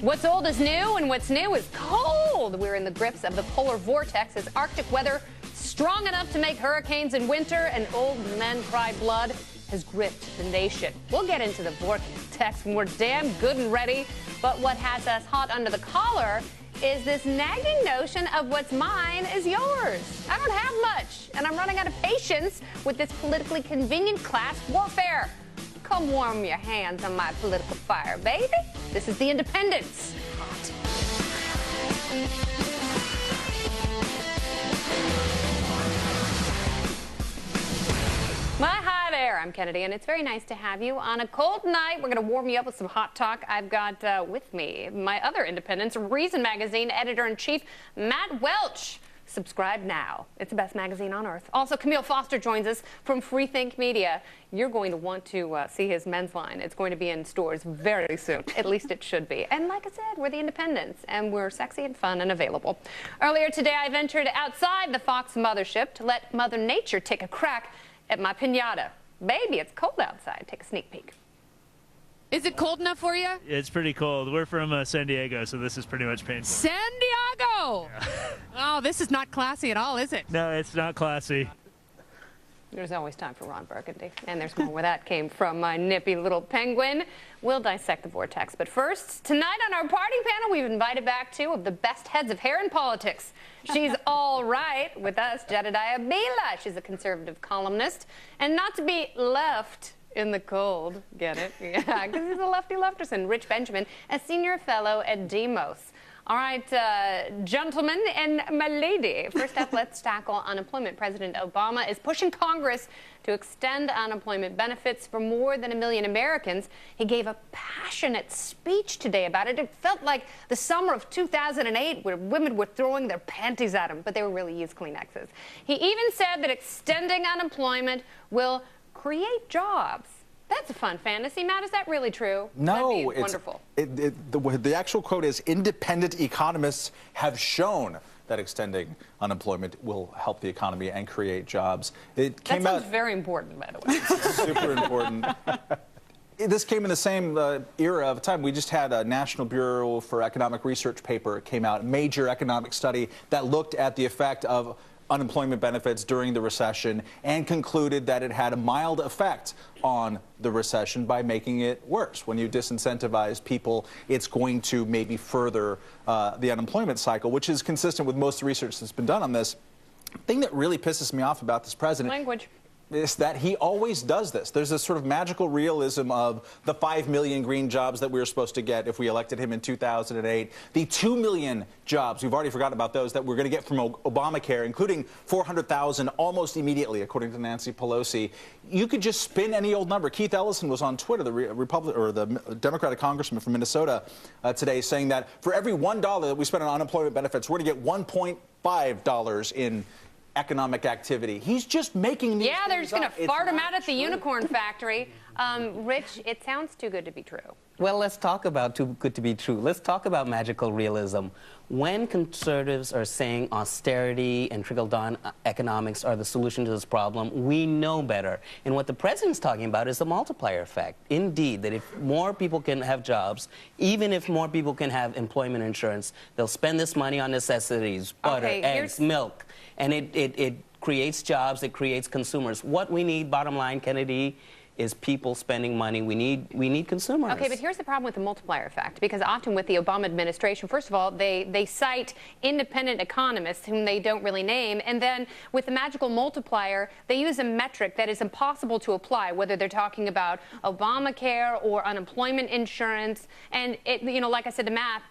What's old is new, and what's new is cold. We're in the grips of the polar vortex as Arctic weather strong enough to make hurricanes in winter and old men cry blood has gripped the nation. We'll get into the vortex when we're damn good and ready, but what has us hot under the collar is this nagging notion of what's mine is yours. I don't have much, and I'm running out of patience with this politically convenient class warfare. Come warm your hands on my political fire, baby. This is The Independence. Hot. Hi there, I'm Kennedy, and it's very nice to have you on a cold night. We're going to warm you up with some hot talk. I've got with me my other Independence, Reason Magazine editor-in-chief, Matt Welch. Subscribe now. It's the best magazine on earth. Also, Camille Foster joins us from Freethink Media. You're going to want to see his men's line. It's going to be in stores very soon. At least it should be. And like I said, we're the Independents, and we're sexy and fun and available. Earlier today, I ventured outside the Fox mothership to let Mother Nature take a crack at my piñata. Baby, it's cold outside. Take a sneak peek. Is it cold enough for you? It's pretty cold. We're from San Diego, so this is pretty much painful. San Diego! Yeah. Oh, this is not classy at all, is it? No, it's not classy. There's always time for Ron Burgundy. And there's more where that came from, my nippy little penguin. We'll dissect the vortex. But first, tonight on our party panel, we've invited back two of the best heads of hair in politics. She's all right with us, Jedediah Bila. She's a conservative columnist. And not to be left in the cold, get it? Yeah, because he's a lefty lefterson. Rich Benjamin, a senior fellow at Demos. All right, gentlemen and my lady. First up, let's tackle unemployment. President Obama is pushing Congress to extend unemployment benefits for more than 1 million Americans. He gave a passionate speech today about it. It felt like the summer of 2008 where women were throwing their panties at him, but they were really used Kleenexes. He even said that extending unemployment will create jobs. That's a fun fantasy. Matt, is that really true? No, it's wonderful. The actual quote is, independent economists have shown that extending unemployment will help the economy and create jobs. It came that sounds very important, by the way. Super important. This came in the same era of time. We just had a National Bureau for Economic Research paper came out, a major economic study that looked at the effect of unemployment benefits during the recession and concluded that it had a mild effect on the recession by making it worse. When you disincentivize people, it's going to maybe further the unemployment cycle, which is consistent with most research that's been done on this. The thing that really pisses me off about this president is that he always does this. There's this sort of magical realism of the 5 million green jobs that we were supposed to get if we elected him in 2008, the 2 million jobs, we've already forgotten about those, that we're going to get from Obamacare, including 400,000 almost immediately, according to Nancy Pelosi. You could just spin any old number. Keith Ellison was on Twitter, the Democratic congressman from Minnesota today, saying that for every $1 that we spend on unemployment benefits, we're going to get $1.5 in economic activity. He's just making these they're just going to fart him out at the true. unicorn factory. Rich, it sounds too good to be true. Well, let's talk about too good to be true. Let's talk about magical realism. When conservatives are saying austerity and trickle-down economics are the solution to this problem, we know better. And what the president's talking about is the multiplier effect. Indeed, that if more people can have jobs, even if more people can have employment insurance, they'll spend this money on necessities, butter, eggs, milk, and it creates jobs, it creates consumers. What we need, bottom line, Kennedy, is people spending money. We need consumers. Okay, but here's the problem with the multiplier effect, because often with the Obama administration, first of all, they cite independent economists whom they don't really name, and then with the magical multiplier, they use a metric that is impossible to apply, whether they're talking about Obamacare or unemployment insurance. And it, you know, like I said to Matt,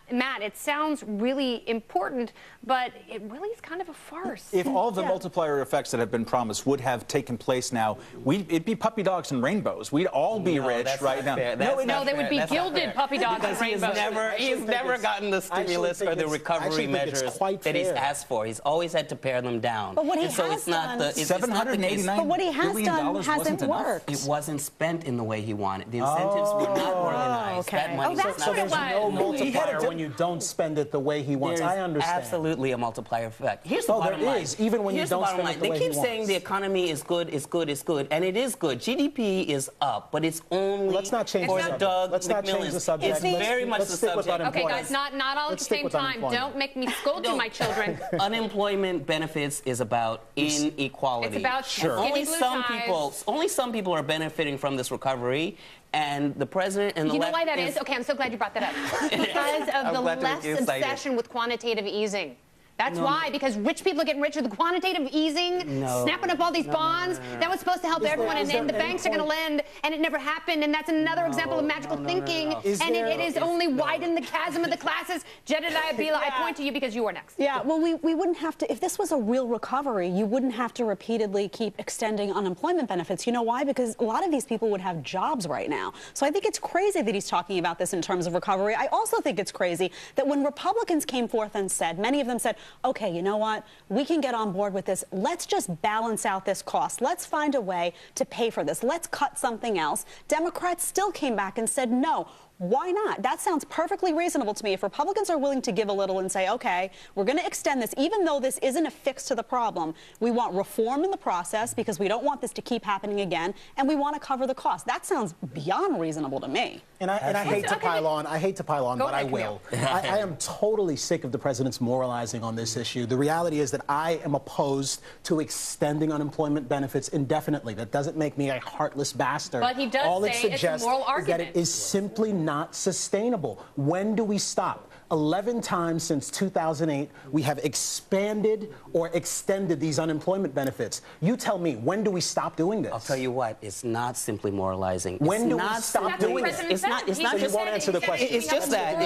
it sounds really important, but it really is kind of a farce. If all of the multiplier effects that have been promised would have taken place now, it'd be puppy dogs and rainbows. We'd all be rich right now. No, they would be gilded puppy dogs and rainbows. He's never gotten the stimulus or the recovery measures that he's asked for. He's always had to pare them down. But what he has done, but what he has done hasn't worked. It wasn't spent in the way he wanted. The incentives were not organized. Okay. That money That's was what it not. was. No multiplier when you don't spend it the way he wants. I understand. Absolutely a multiplier effect. Here's the bottom line. There is, even when you don't spend it the way he wants. They keep saying the economy is good, is good, is good, and it is good. GDP GDP is up, but it's only Let's not change for the the subject. Doug Let's not change McMillans. the subject. It's very much Let's the stick with subject. Okay, unemployment. guys, not all at Let's the stick same with time. unemployment. Don't make me scold you, my children. Unemployment benefits is about inequality. It's about skinny blue ties. Only some people are benefiting from this recovery, and the president and the You know left why that is? Okay, I'm so glad you brought that up. Because of the glad to less make you excited. obsession with quantitative easing. That's why, because rich people are getting richer. The quantitative easing, snapping up all these bonds, that was supposed to help everyone, and then the banks are going to lend, and it never happened, and that's another example of magical thinking, and it is only widened the chasm of the classes. Jedediah Bila, I point to you because you are next. Yeah, well, we wouldn't have to, if this was a real recovery, you wouldn't have to repeatedly keep extending unemployment benefits. You know why? Because a lot of these people would have jobs right now. So I think it's crazy that he's talking about this in terms of recovery. I also think it's crazy that when Republicans came forth and said, many of them said, okay, you know what? We can get on board with this. Let's just balance out this cost. Let's find a way to pay for this. Let's cut something else. Democrats still came back and said, no. Why not? That sounds perfectly reasonable to me. If Republicans are willing to give a little and say, okay, we're going to extend this, even though this isn't a fix to the problem, we want reform in the process because we don't want this to keep happening again, and we want to cover the cost. That sounds beyond reasonable to me. And I hate to pile on. I hate to pile on, but I will. I am totally sick of the president's moralizing on this issue. The reality is that I am opposed to extending unemployment benefits indefinitely. That doesn't make me a heartless bastard. But he does All it say it's a suggests moral is that argument. it is simply not sustainable. When do we stop? 11 times since 2008, we have expanded or extended these unemployment benefits. You tell me, when do we stop doing this? I'll tell you what, it's not simply moralizing. When do we not stop That's what doing the it? president It's not said. just So you won't answer the question. It's just that.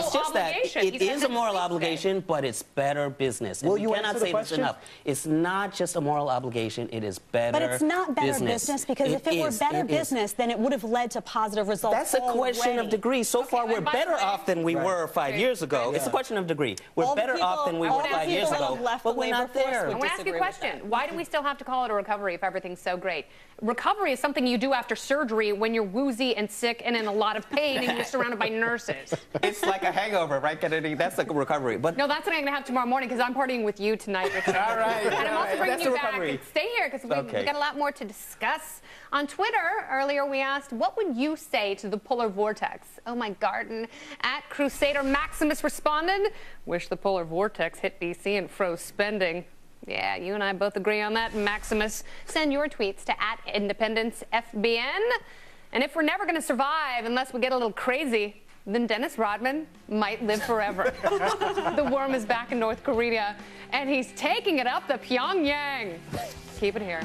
It is a moral obligation, but it's better business. And Will we you cannot answer the say this question? enough. It's not just a moral obligation. It is better But it's not better business because if it were better business, then it would have led to positive results. That's a question of degree. So far, we're and by the better way- off than we were 5 years ago. It's a question of degree. We're All the better off than we people- were all the 5 years people ago, who have left but the we're labor not force there. would I want to ask you a disagree with question. Why do we still have to call it a recovery if everything's so great? Recovery is something you do after surgery when you're woozy and sick and in a lot of pain and you're surrounded by nurses. It's like a hangover, right, Kennedy? That's like a recovery. But No, that's what I'm going to have tomorrow morning because I'm partying with you tonight, Richard. All right, And I'm all also right. bringing That's you a back. recovery. Stay here because we've got a lot more to discuss. On Twitter, earlier we asked, what would you say to the polar vortex? Oh, my garden. At Crusader Maximus responded, wish the polar vortex hit D.C. and froze spending. Yeah, you and I both agree on that, Maximus. Send your tweets to @IndependenceFBN. And if we're never going to survive unless we get a little crazy, then Dennis Rodman might live forever. The worm is back in North Korea, and he's taking it up the Pyongyang. Keep it here.